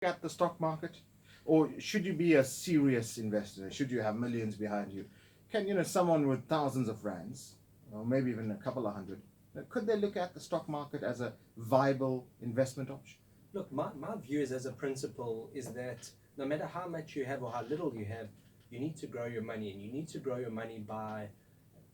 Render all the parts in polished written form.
at the stock market? Or should you be a serious investor? Should you have millions behind you? Can, someone with thousands of rands, or maybe even a couple of hundred, could they look at the stock market as a viable investment option? Look, my view is, as a principle, is that no matter how much you have or how little you have, you need to grow your money, and you need to grow your money by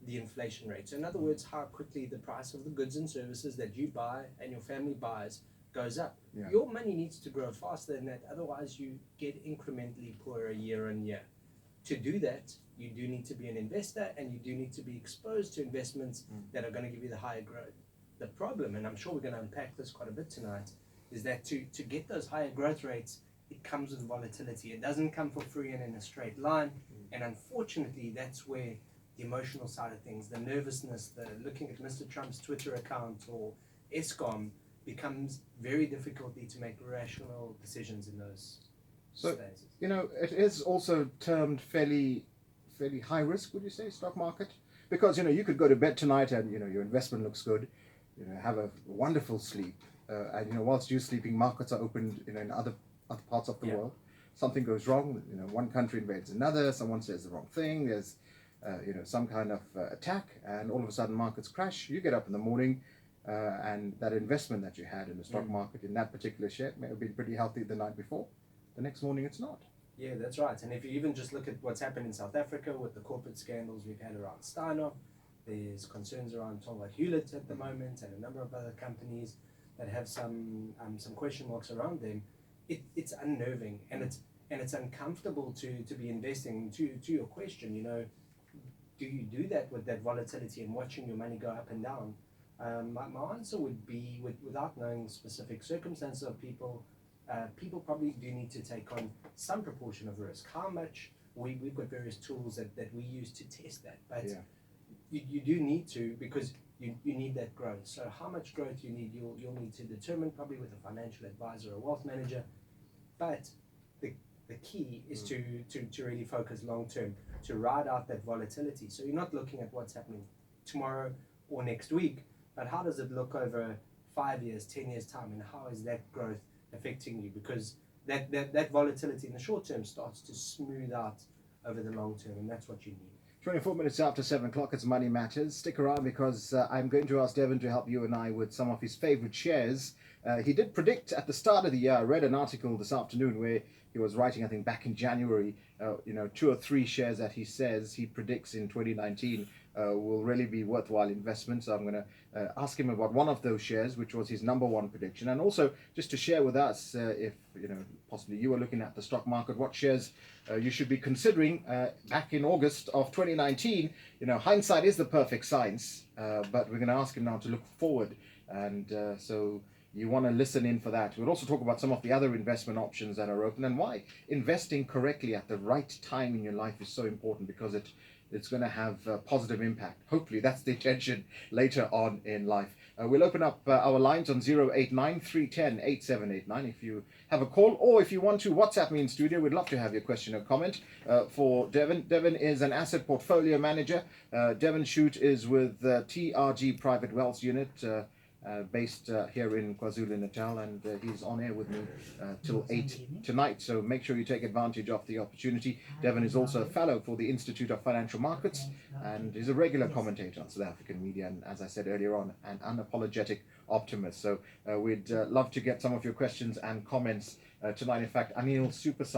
the inflation rate. So in other words, how quickly the price of the goods and services that you buy and your family buys goes up. Yeah. Your money needs to grow faster than that, otherwise you get incrementally poorer year on year. To do that, you do need to be an investor, and you do need to be exposed to investments that are going to give you the higher growth. The problem, and I'm sure we're going to unpack this quite a bit tonight, is that to get those higher growth rates, it comes with volatility. It doesn't come for free and in a straight line. And unfortunately, that's where the emotional side of things, the nervousness, the looking at Mr. Trump's Twitter account or ESCOM, becomes very difficult to make rational decisions in those stages. It is also termed fairly high risk, would you say, stock market? Because, you could go to bed tonight and, your investment looks good, have a wonderful sleep. And, whilst you're sleeping, markets are opened, in other parts of the world. Something goes wrong, one country invades another, someone says the wrong thing, there's, some kind of attack, and all of a sudden markets crash. You get up in the morning, and that investment that you had in the stock market in that particular share may have been pretty healthy the night before. The next morning it's not. Yeah, that's right. And if you even just look at what's happened in South Africa with the corporate scandals we've had around Steiner, there's concerns around Tonga Hewlett at the moment, and a number of other companies that have some question marks around them. It's unnerving, and it's uncomfortable to be investing. To your question, do you do that with that volatility and watching your money go up and down? My answer would be, without knowing specific circumstances of people, people probably do need to take on some proportion of risk. How much? We've got various tools that we use to test that, but you do need to, because you need that growth. So how much growth you need, you'll need to determine, probably with a financial advisor or wealth manager. But the key is to really focus long term, to ride out that volatility. So you're not looking at what's happening tomorrow or next week, but how does it look over 5 years, 10 years time, and how is that growth affecting you? Because that volatility in the short term starts to smooth out over the long term, and that's what you need. 24 minutes after 7 o'clock, it's Money Matters. Stick around, because I'm going to ask Devin to help you and I with some of his favorite shares. He did predict at the start of the year. I read an article this afternoon where he was writing, I think back in January, 2 or 3 shares that he says he predicts in 2019 will really be worthwhile investments. So I'm going to ask him about one of those shares, which was his number one prediction, and also just to share with us, if possibly you are looking at the stock market, what shares you should be considering back in August of 2019. Hindsight is the perfect science, but we're going to ask him now to look forward, and so you want to listen in for that. We'll also talk about some of the other investment options that are open, and why investing correctly at the right time in your life is so important, because it's going to have a positive impact. Hopefully that's the intention later on in life. We'll open up our lines on 089 310 8789 if you have a call, or if you want to WhatsApp me in studio. We'd love to have your question or comment for Devin. Devin is an asset portfolio manager. Devin Shutte is with TRG Private Wealth Unit, based here in KwaZulu-Natal, and he's on air with me till 8 tonight, so make sure you take advantage of the opportunity. Devin is also a fellow for the Institute of Financial Markets, and is a regular commentator on South African media, and as I said earlier on, an unapologetic optimist. So we'd love to get some of your questions and comments tonight. In fact, Anil Super